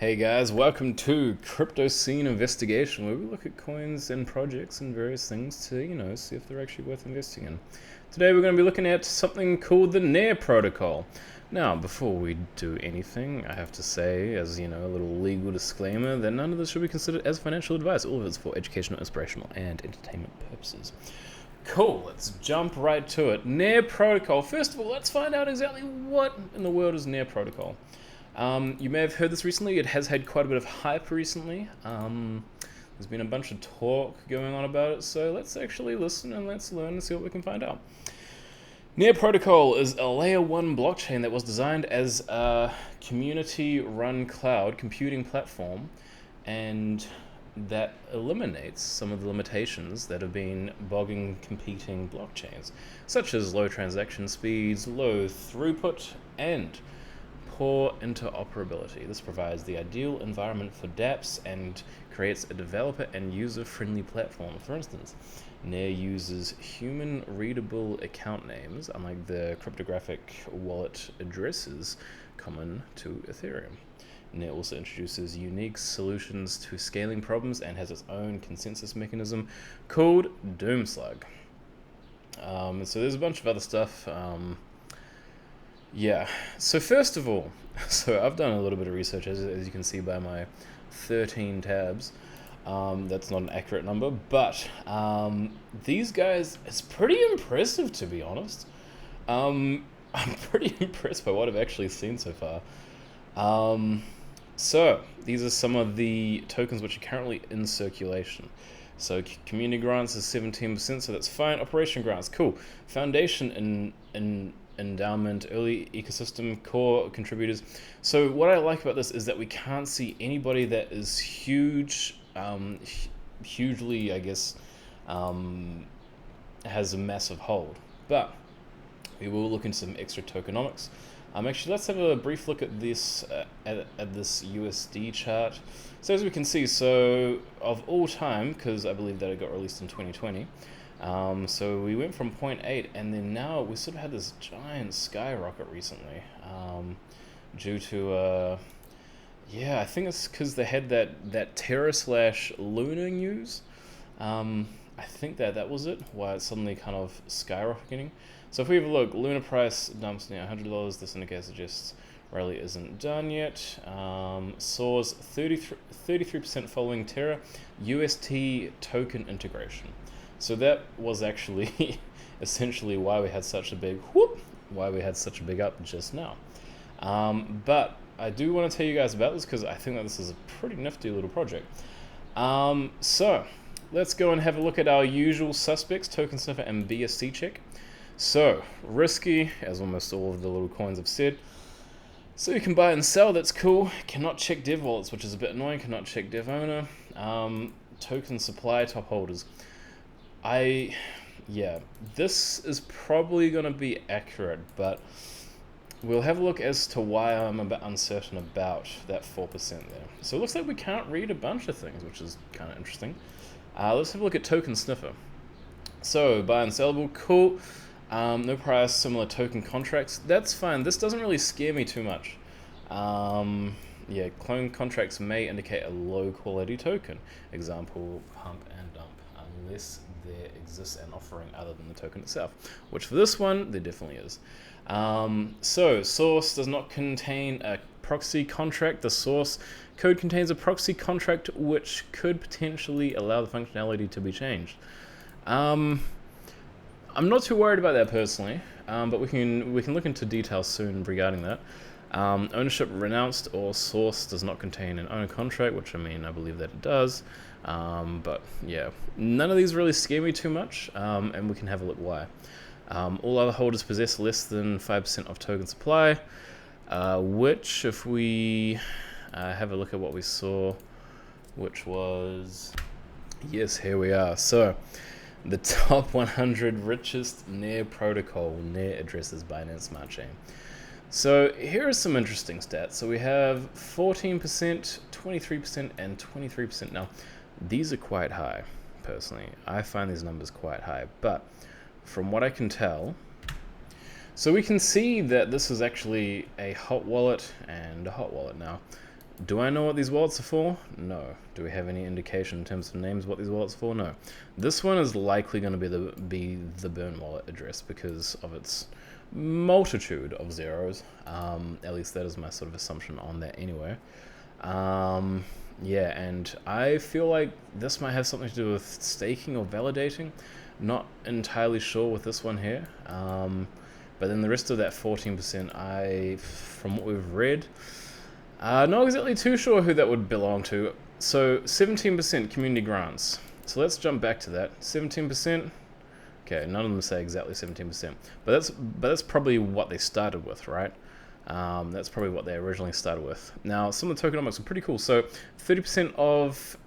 Hey guys, welcome to Crypto Scene Investigation, where we look at coins and projects and various things to, see if they're actually worth investing in. Today we're going to be looking at something called the NAIR protocol. Now, before we do anything, I have to say, as a little legal disclaimer, that none of this should be considered as financial advice. All of it's for educational, inspirational, and entertainment purposes. Cool, let's jump right to it. NAIR protocol. First of all, let's find out exactly what in the world is NAIR protocol. You may have heard this recently. It has had quite a bit of hype recently. There's been a bunch of talk going on about it, so let's actually listen and let's learn and see what we can find out. NAIR protocol is a layer 1 blockchain that was designed as a community-run cloud computing platform, and that eliminates some of the limitations that have been bogging competing blockchains, such as low transaction speeds, low throughput, and poor interoperability. This provides the ideal environment for dApps and creates a developer and user-friendly platform. For instance, NAIR uses human-readable account names, unlike the cryptographic wallet addresses common to Ethereum. NAIR also introduces unique solutions to scaling problems and has its own consensus mechanism called Doomslug. So there's a bunch of other stuff. So first of all, I've done a little bit of research, as you can see by my 13 tabs. That's not an accurate number, but these guys, it's pretty impressive, to be honest. I'm pretty impressed by what I've actually seen so far. So these are some of the tokens which are currently in circulation. So community grants is 17%, so that's fine. Operation grants, cool. Foundation in endowment, early ecosystem, core contributors. So what I like about this is that we can't see anybody that is hugely, I guess, has a massive hold. But we will look into some extra tokenomics. Actually, let's have a brief look at this at this USD chart. So as we can see, so of all time, because I believe that it got released in 2020, so we went from 0.8, and then now we sort of had this giant skyrocket recently, due to, I think it's because they had that Terra/Luna news. I think that was it, why it's suddenly kind of skyrocketing. So if we have a look, Luna price dumps near $100. This indicator suggests rally isn't done yet. Soars 33% following Terra UST token integration. So that was actually essentially why we had such a big up just now. But I do want to tell you guys about this because I think that this is a pretty nifty little project. So let's go and have a look at our usual suspects, Token Sniffer and BSC check. So risky, as almost all of the little coins have said. So you can buy and sell, that's cool. Cannot check dev wallets, which is a bit annoying. Cannot check dev owner. Token supply top holders. This is probably going to be accurate, but we'll have a look as to why I'm a bit uncertain about that 4% there. So it looks like we can't read a bunch of things, which is kind of interesting. Let's have a look at Token Sniffer. So buy and sellable, cool. No price, similar token contracts. That's fine. This doesn't really scare me too much. Clone contracts may indicate a low quality token. Example, pump and dump, unless there exists an offering other than the token itself, which for this one, there definitely is. So source does not contain a proxy contract. The source code contains a proxy contract which could potentially allow the functionality to be changed. I'm not too worried about that personally, but we can look into details soon regarding that. Ownership renounced or source does not contain an owner contract, which I believe that it does. But yeah, none of these really scare me too much, and we can have a look why. All other holders possess less than 5% of token supply, which if we have a look at what we saw, which was, yes, here we are. So the top 100 richest NAIR protocol NAIR addresses Binance Smart Chain. So here are some interesting stats. So we have 14%, 23%, and 23%. Now, these are quite high, personally. I find these numbers quite high, but from what I can tell, so we can see that this is actually a hot wallet and a hot wallet now. Do I know what these wallets are for? No. Do we have any indication in terms of names what these wallets are for? No. This one is likely going to be the burn wallet address because of its multitude of zeros. At least that is my sort of assumption on that anyway. Yeah, and I feel like this might have something to do with staking or validating. Not entirely sure with this one here. But then the rest of that 14%, from what we've read, not exactly too sure who that would belong to. So 17% community grants. So let's jump back to that. 17%. Okay, none of them say exactly 17%, but that's probably what they started with, right? That's probably what they originally started with. Now, some of the tokenomics are pretty cool. So 30% of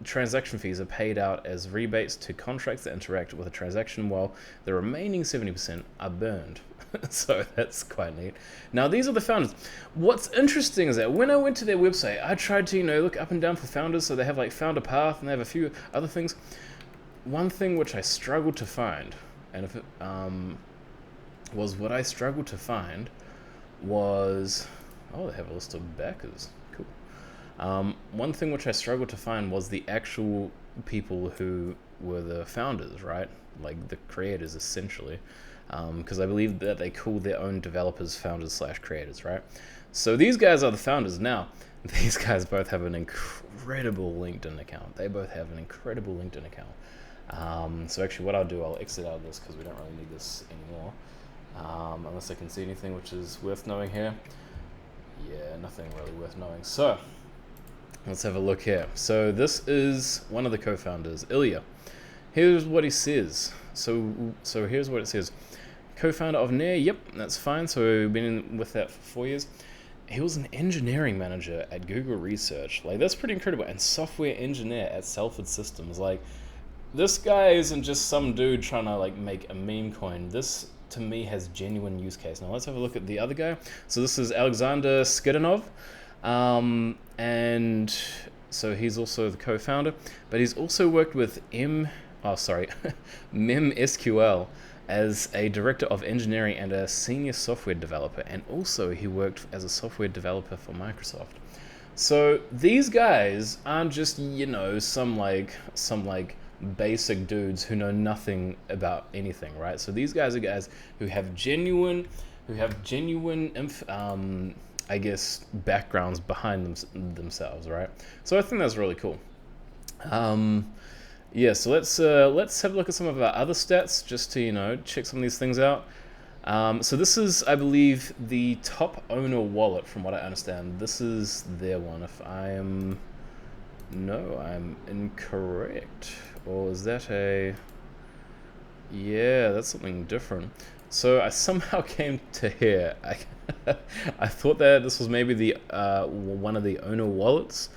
transaction fees are paid out as rebates to contracts that interact with a transaction, while the remaining 70% are burned. So that's quite neat. Now, these are the founders. What's interesting is that when I went to their website, I tried to, look up and down for founders. So they have like founder path and they have a few other things. One thing which I struggled to find, and if it was what I struggled to find was, oh, they have a list of backers. Cool. One thing which I struggled to find was the actual people who were the founders, right? Like the creators, essentially. Because I believe that they call their own developers founders / creators, right? So these guys are the founders. Now, these guys both have an incredible LinkedIn account. They both have an incredible LinkedIn account. So actually what I'll do, I'll exit out of this because we don't really need this anymore. Unless I can see anything which is worth knowing here. Yeah, nothing really worth knowing. So, let's have a look here. So this is one of the co-founders, Ilya. Here's what he says. So here's what it says. Co-founder of Nair, yep, that's fine. So we've been in with that for 4 years. He was an engineering manager at Google Research. Like, that's pretty incredible. And software engineer at Salford Systems. Like, this guy isn't just some dude trying to like make a meme coin. This, to me, has genuine use case. Now let's have a look at the other guy. So this is Alexander Skidanov. And so he's also the co-founder, but he's also worked with MemSQL as a director of engineering and a senior software developer, and also he worked as a software developer for Microsoft. So these guys aren't just some basic dudes who know nothing about anything, right? So these guys are guys who have genuine I guess backgrounds behind themselves, right? So I think that's really cool. Yeah, so let's have a look at some of our other stats just to check some of these things out. So this is, I believe, the top owner wallet from what I understand. This is their one. If I'm incorrect, or is that yeah, that's something different. So I somehow came to here. I thought that this was maybe the one of the owner wallets,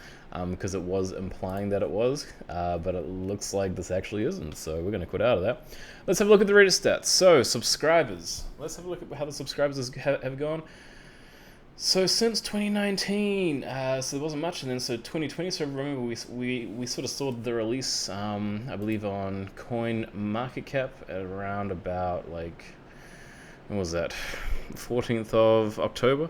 because it was implying that it was, but it looks like this actually isn't, so we're going to quit out of that. Let's have a look at the Reddit stats. So, subscribers. Let's have a look at how the subscribers have gone. So, since 2019, so there wasn't much, and then so 2020, so remember we sort of saw the release, I believe on Coin Market Cap at around about, like, when was that? 14th of October.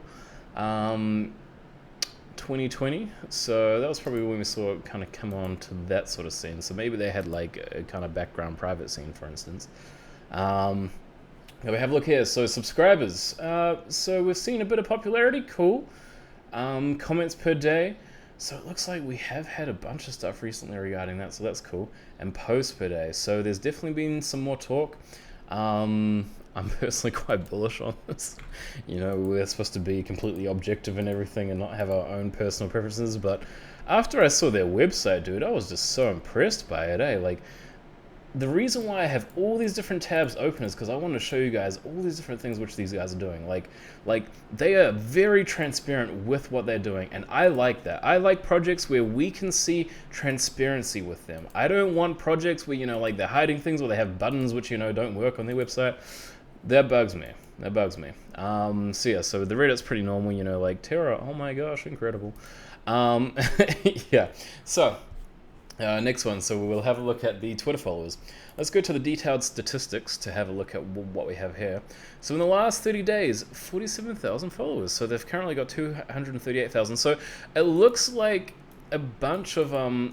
2020, so that was probably when we saw it kind of come on to that sort of scene. So maybe they had like a kind of background private scene, for instance. Now we have a look here. So subscribers. So we've seen a bit of popularity. Cool. Comments per day. So it looks like we have had a bunch of stuff recently regarding that. So that's cool. And posts per day. So there's definitely been some more talk. I'm personally quite bullish on this. We're supposed to be completely objective and everything and not have our own personal preferences, but after I saw their website, dude, I was just so impressed by it, Like, the reason why I have all these different tabs open is because I want to show you guys all these different things which these guys are doing. Like they are very transparent with what they're doing, and I like that. I like projects where we can see transparency with them. I don't want projects where, like they're hiding things or they have buttons which, don't work on their website. That bugs me. So yeah, so the Reddit's pretty normal, like Terra, oh my gosh, incredible. Yeah, so Next one, so we'll have a look at the Twitter followers. Let's go to the detailed statistics to have a look at what we have here. So in the last 30 days, 47,000 followers. So they've currently got 238,000. So it looks like a bunch of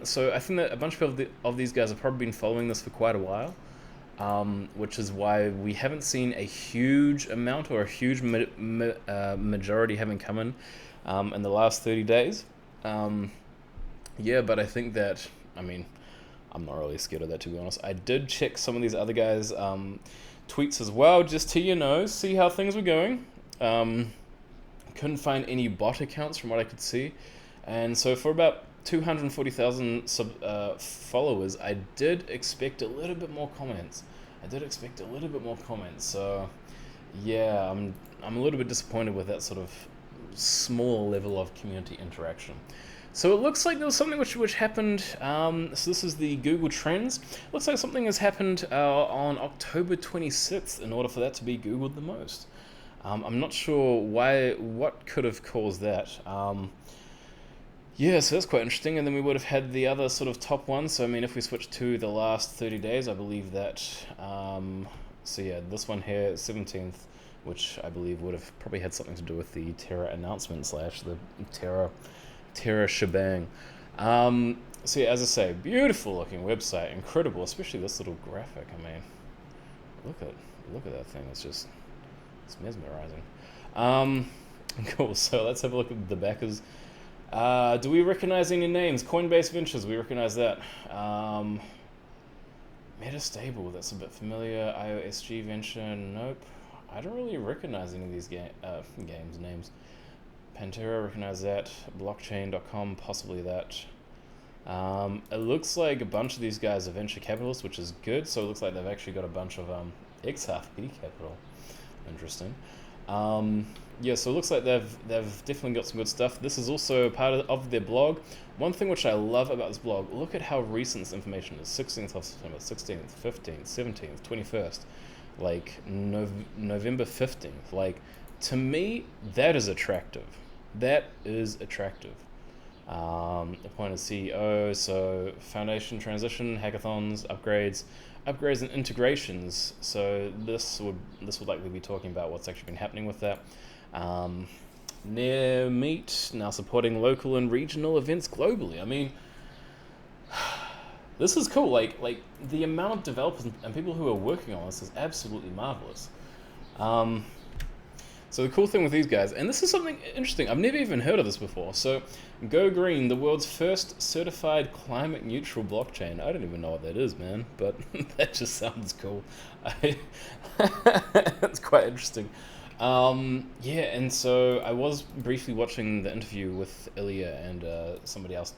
so I think that a bunch of these guys have probably been following this for quite a while, which is why we haven't seen a huge amount or a huge majority having come in the last 30 days. Yeah, but I think that, I mean, I'm not really scared of that, to be honest. I did check some of these other guys' tweets as well, just to, see how things were going. Couldn't find any bot accounts from what I could see. And so for about 240,000 followers, I did expect a little bit more comments. So yeah, I'm a little bit disappointed with that sort of small level of community interaction. So it looks like there was something which happened, so this is the Google Trends. Looks like something has happened on October 26th in order for that to be Googled the most. I'm not sure what could have caused that. Yeah, so that's quite interesting. And then we would have had the other sort of top one. So I mean, if we switch to the last 30 days, I believe that, so yeah, this one here, 17th, which I believe would have probably had something to do with the Terra announcement / the Terra shebang. So yeah, as I say, beautiful looking website, incredible, especially this little graphic. I mean, look at that thing. It's mesmerizing. Cool. So let's have a look at the backers. Do we recognize any names? Coinbase Ventures, we recognize that. Metastable, that's a bit familiar. IOSG Venture, nope. I don't really recognize any of these games names. Pantera, recognize that. Blockchain.com, possibly that. It looks like a bunch of these guys are venture capitalists, which is good. So it looks like they've actually got a bunch of XRP capital. Interesting. Yeah, so it looks like they've definitely got some good stuff. This is also part of their blog. One thing which I love about this blog, look at how recent this information is. 16th of September, 16th, 15th, 17th, 21st, like November 15th. Like, to me, that is attractive. That is attractive. Appointed CEO, so foundation transition, hackathons, upgrades and integrations. So this would likely be talking about what's actually been happening with that. Near Meet, now supporting local and regional events globally. I mean, this is cool. Like the amount of developers and people who are working on this is absolutely marvelous. So the cool thing with these guys, and this is something interesting, I've never even heard of this before. So Go Green, the world's first certified climate neutral blockchain. I don't even know what that is, man, but that just sounds cool. It's quite interesting. Yeah, and so I was briefly watching the interview with Ilya and somebody else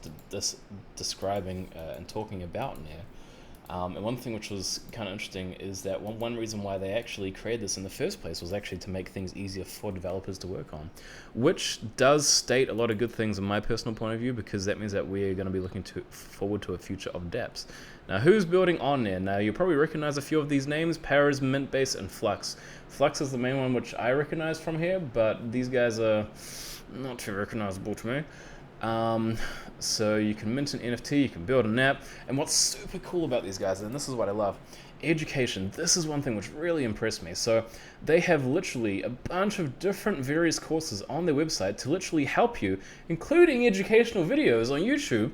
describing and talking about Nair. And one thing which was kind of interesting is that one reason why they actually created this in the first place was actually to make things easier for developers to work on, which does state a lot of good things in my personal point of view, because that means that we're going to be looking forward to a future of dApps. Now, who's building on there? Now, you probably recognize a few of these names: Paras, Mintbase, and Flux. Flux is the main one which I recognize from here, but these guys are not too recognizable to me. So you can mint an NFT, you can build an app, and what's super cool about these guys, and this is what I love, education. This is one thing which really impressed me. So they have literally a bunch of different various courses on their website to literally help you, including educational videos on YouTube,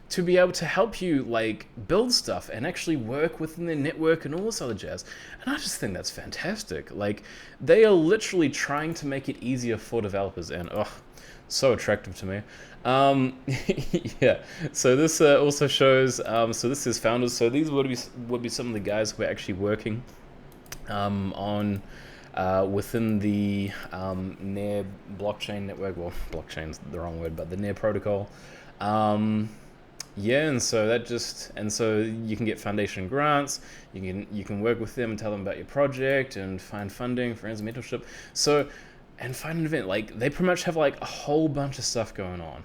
to be able to help you like build stuff and actually work within their network and all this other jazz. And I just think that's fantastic. Like, they are literally trying to make it easier for developers, and so attractive to me. Yeah, so this also shows, so this is founders, so these would be some of the guys who are actually working on within the Nair blockchain network. Well, blockchain's the wrong word, but the Nair protocol. Yeah, and so you can get foundation grants, you can work with them and tell them about your project and find funding, friends, mentorship. So, and find an event. Like, they pretty much have like a whole bunch of stuff going on,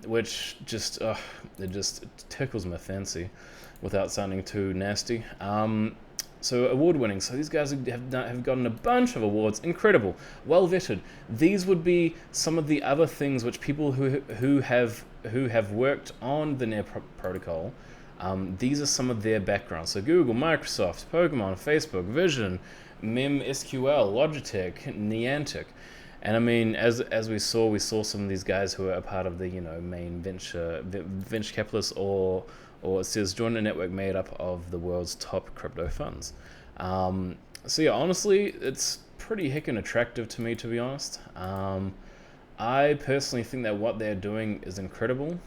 which just it tickles my fancy without sounding too nasty. So award-winning. So these guys have gotten a bunch of awards. Incredible, well vetted. These would be some of the other things which people who have worked on the NAIR protocol. These are some of their backgrounds. So Google, Microsoft, Pokemon, Facebook, Vision, Mem, SQL, Logitech, Niantic. And I mean, as we saw some of these guys who are a part of the main venture capitalists, or it says join a network made up of the world's top crypto funds. So yeah, honestly, it's pretty heckin' attractive to me, to be honest. I personally think that what they're doing is incredible.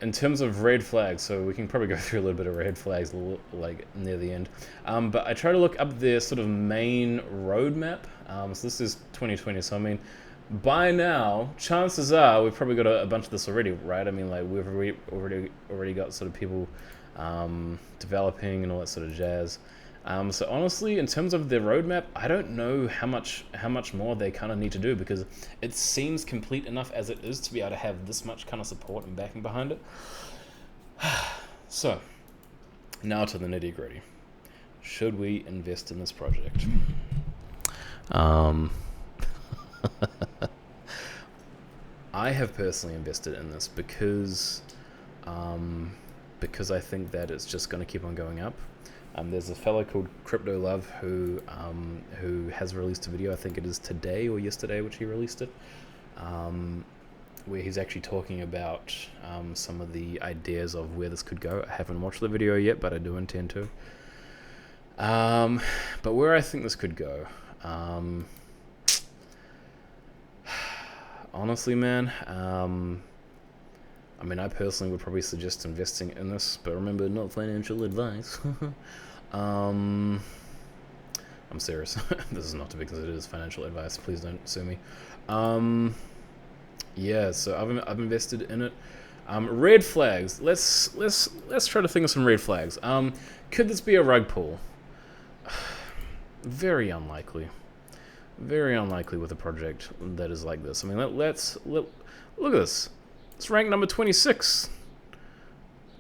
In terms of red flags, so we can probably go through a little bit of red flags like near the end. But I try to look up their sort of main roadmap. So this is 2020, so I mean, by now, chances are we've probably got a bunch of this already, right? I mean, like we've already got sort of people developing and all that sort of jazz. So honestly, in terms of their roadmap, I don't know how much more they kind of need to do, because it seems complete enough as it is to be able to have this much kind of support and backing behind it. So now to the nitty gritty. Should we invest in this project? I have personally invested in this because I think that it's just going to keep on going up. There's a fellow called Crypto Love who has released a video, I think it is today or yesterday, which he released it, where he's actually talking about some of the ideas of where this could go. I haven't watched the video yet, but I do intend to. But where I think this could go, honestly, man, I mean, I personally would probably suggest investing in this, but remember, not financial advice. I'm serious. This is not to be considered as financial advice. Please don't sue me. Yeah, so I've invested in it. Red flags. Let's try to think of some red flags. Could this be a rug pull? Very unlikely. Very unlikely with a project that is like this. I mean, look at this. It's ranked number 26.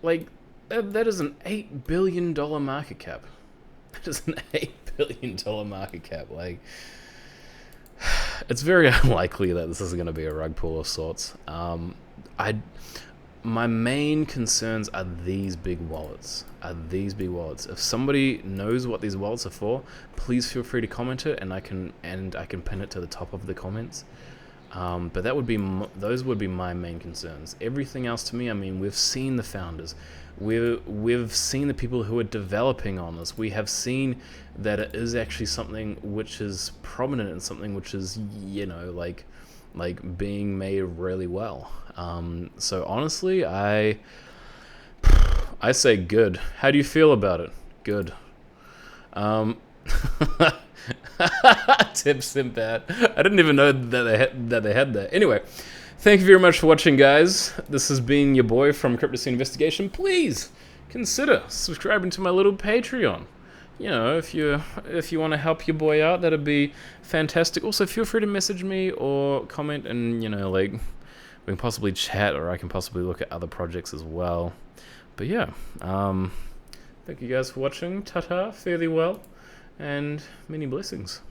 Like, that is an $8 billion market cap. That is an $8 billion market cap. Like, it's very unlikely that this is going to be a rug pull of sorts. My main concerns are these big wallets. If somebody knows what these wallets are for, please feel free to comment it, and I can pin it to the top of the comments. But those would be my main concerns. Everything else, to me, I mean, we've seen the founders, we've seen the people who are developing on this. We have seen that it is actually something which is prominent and something which is, like being made really well. So honestly, I say good. How do you feel about it? Good. Tips and bad. I didn't even know that they had that. Anyway, thank you very much for watching, guys. This has been your boy from Crypto Scene Investigation. Please consider subscribing to my little Patreon. If you want to help your boy out, that'd be fantastic. Also, feel free to message me or comment, and we can possibly chat, or I can possibly look at other projects as well. But yeah, thank you guys for watching. Ta-ta, fare thee well, and many blessings.